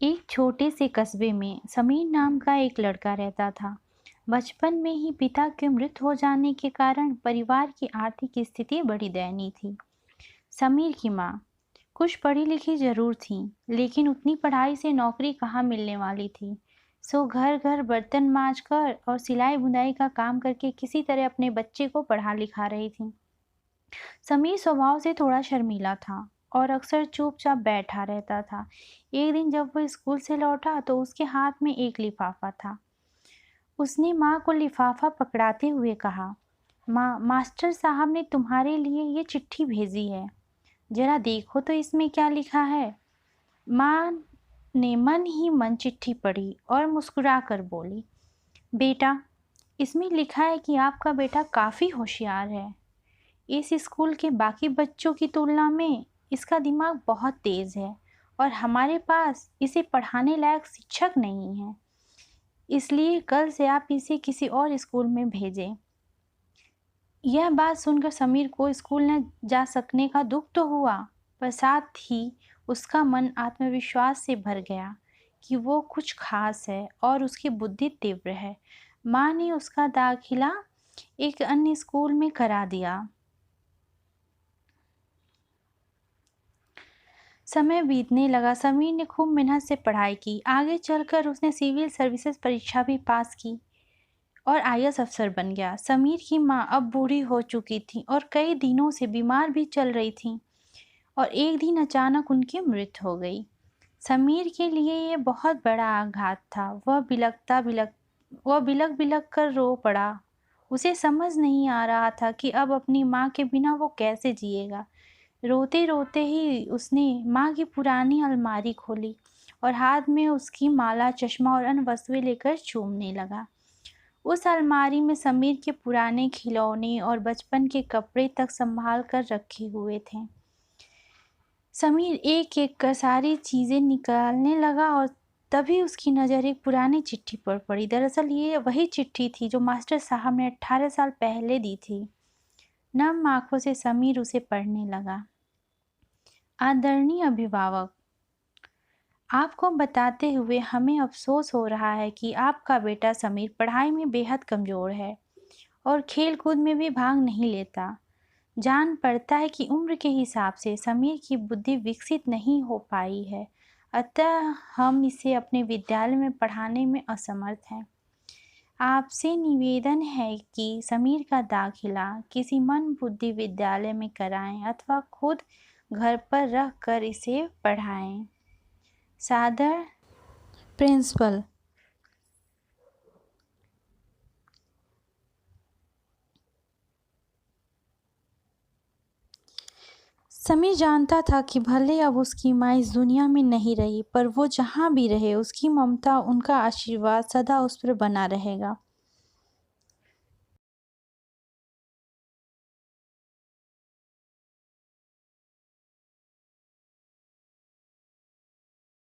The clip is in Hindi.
एक छोटे से कस्बे में समीर नाम का एक लड़का रहता था। बचपन में ही पिता के मृत हो जाने के कारण परिवार की आर्थिक स्थिति बड़ी दयनीय थी। समीर की माँ कुछ पढ़ी लिखी जरूर थी, लेकिन उतनी पढ़ाई से नौकरी कहाँ मिलने वाली थी। सो घर घर बर्तन मांज कर और सिलाई बुनाई का काम करके किसी तरह अपने बच्चे को पढ़ा लिखा रही थी। समीर स्वभाव से थोड़ा शर्मीला था और अक्सर चुपचाप बैठा रहता था। एक दिन जब वो स्कूल से लौटा तो उसके हाथ में एक लिफाफा था। उसने माँ को लिफाफा पकड़ाते हुए कहा, माँ, मास्टर साहब ने तुम्हारे लिए ये चिट्ठी भेजी है, जरा देखो तो इसमें क्या लिखा है। माँ ने मन ही मन चिट्ठी पढ़ी और मुस्कुरा कर बोली, बेटा, इसमें लिखा है कि आपका बेटा काफ़ी होशियार है। इस स्कूल के बाकी बच्चों की तुलना में इसका दिमाग बहुत तेज़ है और हमारे पास इसे पढ़ाने लायक शिक्षक नहीं है, इसलिए कल से आप इसे किसी और स्कूल में भेजें। यह बात सुनकर समीर को स्कूल न जा सकने का दुख तो हुआ, पर साथ ही उसका मन आत्मविश्वास से भर गया कि वो कुछ खास है और उसकी बुद्धि तीव्र है। माँ ने उसका दाखिला एक अन्य स्कूल में करा दिया। समय बीतने लगा। समीर ने खूब मेहनत से पढ़ाई की। आगे चलकर उसने सिविल सर्विसेज परीक्षा भी पास की और आईएएस अफसर बन गया। समीर की माँ अब बूढ़ी हो चुकी थी और कई दिनों से बीमार भी चल रही थी और एक दिन अचानक उनकी मृत्यु हो गई। समीर के लिए ये बहुत बड़ा आघात था। वह बिलक बिलक कर रो पड़ा। उसे समझ नहीं आ रहा था कि अब अपनी माँ के बिना वो कैसे जिएगा। रोते रोते ही उसने माँ की पुरानी अलमारी खोली और हाथ में उसकी माला, चश्मा और अन्य वस्तुएं लेकर चूमने लगा। उस अलमारी में समीर के पुराने खिलौने और बचपन के कपड़े तक संभाल कर रखे हुए थे। समीर एक एक कर सारी चीज़ें निकालने लगा और तभी उसकी नज़र एक पुरानी चिट्ठी पर पड़ी। दरअसल ये वही चिट्ठी थी जो मास्टर साहब ने 18 साल पहले दी थी। नम आंखों से समीर उसे पढ़ने लगा। आदरणीय अभिभावक, आपको बताते हुए हमें अफसोस हो रहा है कि आपका बेटा समीर पढ़ाई में बेहद कमज़ोर है और खेल कूद में भी भाग नहीं लेता। जान पड़ता है कि उम्र के हिसाब से समीर की बुद्धि विकसित नहीं हो पाई है, अतः हम इसे अपने विद्यालय में पढ़ाने में असमर्थ हैं। आपसे निवेदन है कि समीर का दाखिला किसी मन बुद्धि विद्यालय में कराएं अथवा खुद घर पर रह कर इसे पढ़ाएं। सादर, प्रिंसिपल। समीर जानता था कि भले अब उसकी माँ इस दुनिया में नहीं रही, पर वो जहाँ भी रहे उसकी ममता, उनका आशीर्वाद सदा उस पर बना रहेगा।